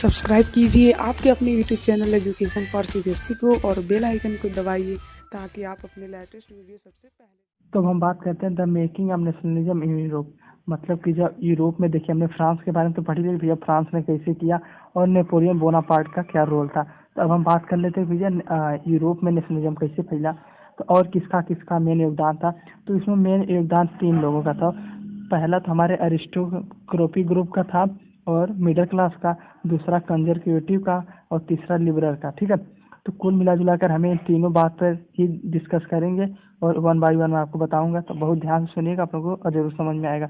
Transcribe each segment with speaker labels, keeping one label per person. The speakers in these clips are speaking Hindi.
Speaker 1: सब्सक्राइब कीजिए आपके अपने YouTube channel education for CBSE को और बेल आइकन को दबाइए ताकि आप अपने लेटेस्ट वीडियो सबसे पहले।
Speaker 2: तो हम बात करते हैं the making of nationalism in Europe. मतलब कि जब यूरोप में देखिए हमने फ्रांस के बारे में तो पढ़ी ली भैया, फ्रांस ने कैसे किया और नेपोलियन बोनापार्ट का क्या रोल था। तो अब हम बात कर लेते हैं भैया यूरोप में नेशनलिज्म कैसे फैला तो और किसका किसका मेन योगदान था। तो इसमें मेन योगदान 3 लोगों का था। पहला तो हमारे अरिस्टोक्रेटिक ग्रुप का था और मिडिल क्लास का, दूसरा कंजर्वेटिव का और तीसरा लिबरल का। ठीक है, तो कुल मिला जुला कर हमें इन तीनों बात पर ही डिस्कस करेंगे और वन बाय वन मैं आपको बताऊंगा। तो बहुत ध्यान से सुनिएगा, आप लोगों को और जरूर समझ में आएगा।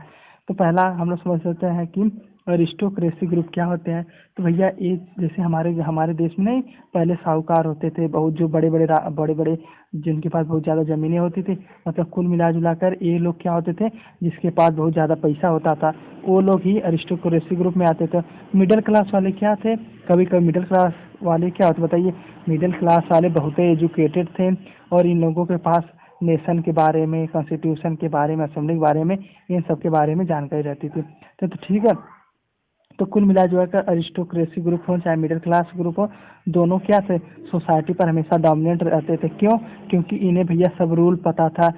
Speaker 2: तो पहला हम लोग समझ सकते हैं कि अरिस्टोक्रेसी ग्रुप क्या होते हैं। तो भैया ये जैसे हमारे हमारे देश में नहीं, पहले साहूकार होते थे बहुत, जो बड़े बड़े जिनके पास बहुत ज़्यादा ज़मीनें होती थी। मतलब कुल मिला जुला कर ये लोग क्या होते थे, जिसके पास बहुत ज़्यादा पैसा होता था वो लोग ही अरिस्टोक्रेसी ग्रुप में आते थे। मिडिल क्लास वाले क्या थे, कभी कभी मिडिल क्लास वाले क्या होते बताइए, मिडिल क्लास वाले बहुत एजुकेटेड थे और इन लोगों के पास नेशन के बारे में, कॉन्स्टिट्यूशन के बारे में, असेंबली के बारे में, इन सब के बारे में जानकारी रहती थी। तो ठीक है, तो कुल मिला जुला कर अरिस्टोक्रेसी ग्रुप हो चाहे मिडिल क्लास ग्रुप हो, दोनों क्या थे, सोसाइटी पर हमेशा डोमिनेट रहते थे। क्यों? क्योंकि इन्हें भैया सब रूल पता था,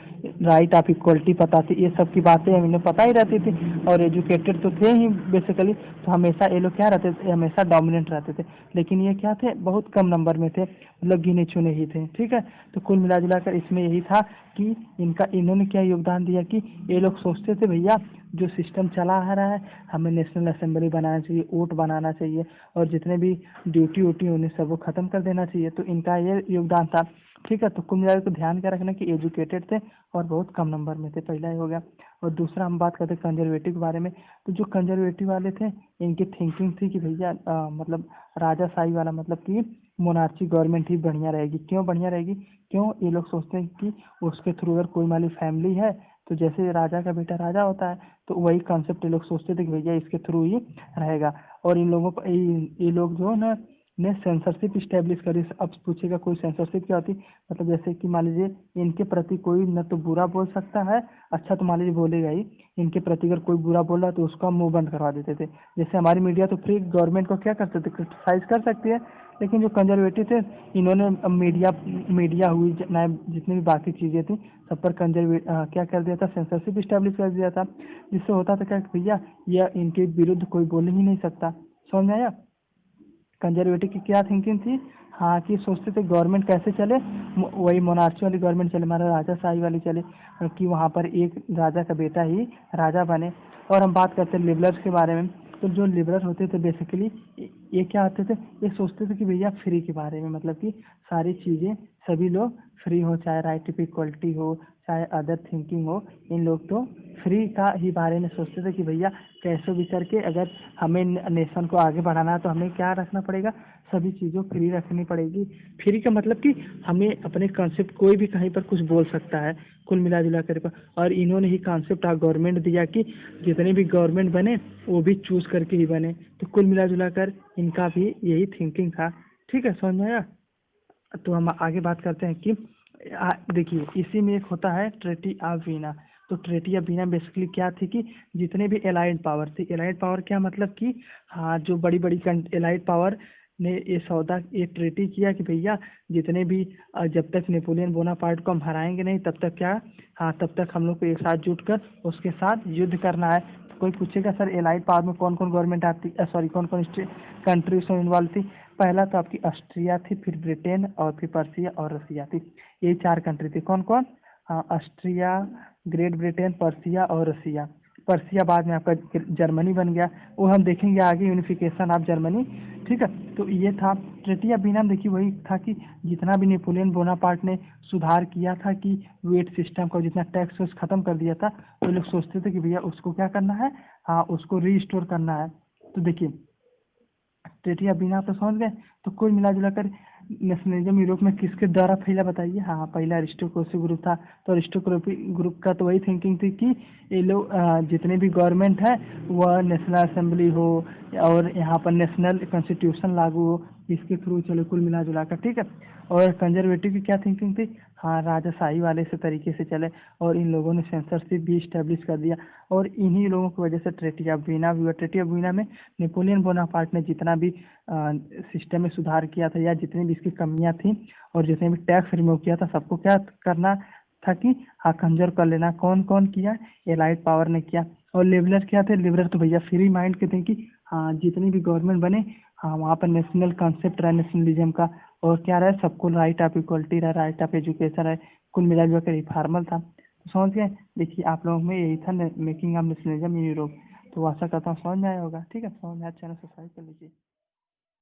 Speaker 2: राइट ऑफ इक्वलिटी पता थी, ये सब की बातें इन्हें पता ही रहती थी और एजुकेटेड तो थे ही बेसिकली। तो हमेशा ये लोग क्या रहते थे, हमेशा डोमिनेंट रहते थे। लेकिन ये क्या थे, बहुत कम नंबर में थे, मतलब गिने चुने ही थे। ठीक है, तो कुल मिला जुला कर इसमें यही था कि इन्होंने क्या योगदान दिया कि ये लोग सोचते थे भैया जो सिस्टम चला आ रहा है, हमें नेशनल असेंबली बनाना चाहिए, वोट बनाना चाहिए और जितने भी ड्यूटी वूटी उन्हें सब वो खत्म कर देना चाहिए। तो इनका ये योगदान था। ठीक है, तो कुल मिलाकर तो ध्यान क्या रखना कि एजुकेटेड थे और बहुत कम नंबर में थे, पहला ही हो गया। और दूसरा हम बात करते हैं कंजर्वेटिव के बारे में। तो जो कंजर्वेटिव वाले थे, इनकी थिंकिंग थी कि भैया मतलब राजाशाही वाला, मतलब कि मोनार्ची गवर्नमेंट ही बढ़िया रहेगी। क्यों बढ़िया रहेगी? क्यों? ये लोग सोचते हैं कि उसके थ्रू अगर कोई मान ली फैमिली है तो जैसे राजा का बेटा राजा होता है, तो वही कॉन्सेप्ट ये लोग सोचते थे कि भैया इसके थ्रू ही रहेगा। और इन लोगों को ये लोग जो है ना ने सेंसरशिप इस्टेब्लिश करी। अब पूछेगा कोई सेंसरशिप क्या होती, मतलब जैसे कि मान लीजिए इनके प्रति कोई न तो बुरा बोल सकता है, अच्छा तो मान लीजिए बोलेगा ही, इनके प्रति अगर कोई बुरा बोल रहा है तो उसका मुंह बंद करवा देते थे। जैसे हमारी मीडिया तो फ्री गवर्नमेंट को क्या करते थे, क्रिटिसाइज कर सकती है, लेकिन जो कंजर्वेटिव थे इन्होंने मीडिया मीडिया हुई ना, जितनी भी बाकी चीज़ें थी सब पर क्या कर दिया था, सेंसरशिप इस्टेब्लिश कर दिया था। जिससे होता था क्या कि भैया यह इनके विरुद्ध कोई बोल ही नहीं सकता। समझ में आया? कंजर्वेटिव की क्या थिंकिंग थी, हाँ कि सोचते थे गवर्नमेंट कैसे चले, वही मोनार्ची वाली गवर्नमेंट चले, हमारा राजाशाही वाली चले, कि वहाँ पर एक राजा का बेटा ही राजा बने। और हम बात करते हैं लिबरल्स के बारे में। तो जो लिबरल होते थे बेसिकली ये क्या होते थे, ये सोचते थे कि भैया फ्री के बारे में, मतलब कि सारी चीज़ें सभी लोग फ्री हो, चाहे राइट टू इक्वलिटी हो, चाहे अदर थिंकिंग हो, इन लोग तो फ्री का ही बारे में सोचते थे कि भैया कैसे भी करके अगर हमें नेशन को आगे बढ़ाना है तो हमें क्या रखना पड़ेगा, सभी चीज़ों फ्री रखनी पड़ेगी। फ्री का मतलब कि हमें अपने कॉन्सेप्ट कोई भी कहीं पर कुछ बोल सकता है, कुल मिला जुला कर। और इन्होंने ही कॉन्सेप्ट गवर्नमेंट दिया कि जितने भी गवर्नमेंट बने वो भी चूज करके ही बने। तो कुल मिला जुला कर इनका भी यही थिंकिंग था। ठीक है, समझ में आया? तो हम आगे बात करते हैं कि देखिए इसी में एक होता है ट्रेटी ऑफ वीना। तो ट्रेटी ऑफ वीना बेसिकली क्या थी कि जितने भी एलाइड पावर थी, एलाइड पावर क्या मतलब कि हाँ जो बड़ी बड़ी एलाइड पावर ने ये सौदा, ये ट्रेटी किया कि भैया जितने भी जब तक नेपोलियन बोनापार्ट को हम हराएंगे नहीं तब तक क्या, हाँ तब तक हम लोग को एक साथ जुट कर उसके साथ युद्ध करना है। तो कोई पूछेगा सर एलाइड पावर में कौन कौन गवर्नमेंट आती, सॉरी कौन कौन कंट्री उसमें इन्वॉल्व थी। पहला तो आपकी ऑस्ट्रिया थी, फिर ब्रिटेन और फिर पर्सिया और रसिया थी। ये 4 कंट्री थी। कौन कौन? हाँ ऑस्ट्रिया, ग्रेट ब्रिटेन, पर्सिया और रसिया। पर्सिया बाद में आपका जर्मनी बन गया, वो हम देखेंगे आगे, यूनिफिकेशन ऑफ जर्मनी। ठीक है, तो ये था ट्रीटी ऑफ बीना। देखिए वही था कि जितना भी नेपोलियन बोनापार्ट ने सुधार किया था कि वेट सिस्टम का जितना टैक्स उस खत्म कर दिया था, वो लोग सोचते थे कि भैया उसको क्या करना है, हाँ उसको रीस्टोर करना है। तो देखिए ट्रेटी ऑफ बीना तो समझ गए। तो कुल मिला जुला कर नेशनलिज्म यूरोप में किसके द्वारा फैला बताइए। हाँ, पहला अरिस्टोक्रेसी ग्रुप था। तो अरिस्टोक्रेसी ग्रुप का तो वही थिंकिंग थी कि ये लोग जितने भी गवर्नमेंट है वह नेशनल असेंबली हो और यहाँ पर नेशनल कॉन्स्टिट्यूशन लागू हो, इसके थ्रू चले कुल मिला जुला कर, ठीक है। और कंजर्वेटिव की क्या थिंकिंग थी। हाँ, राजाशाही वाले से तरीके से चले और इन लोगों ने सेंसरशिप भी इस्टेब्लिश कर दिया। और इन्हीं लोगों की वजह से ट्रेटी ऑफ वीना भी हुआ। ट्रेटी ऑफ वीना में नेपोलियन बोनापार्ट ने जितना भी सिस्टम में सुधार किया था या जितनी भी इसकी कमियां थी और जितने भी टैक्स रिमूव किया था, सबको क्या करना था कि हाँ कंजर्व कर लेना। कौन कौन किया, एलाइट पावर ने किया। और लिबरल क्या थे, लिबरल तो भैया फ्री माइंड के थे कि हाँ जितनी भी गवर्नमेंट बने, हाँ वहाँ पर नेशनल कॉन्सेप्ट रहा नेशनलिज्म का। और क्या रहा, सबको राइट ऑफ इक्वलिटी रहा, राइट ऑफ एजुकेशन है, कुल मिला जुला कर रिफार्मल था। तो समझ गए। देखिए आप लोगों में यही था making of nationalism in Europe. तो आशा करता हूँ समझ में आया होगा। ठीक है, समझ में आया चैनल सब्सक्राइब कर लीजिए।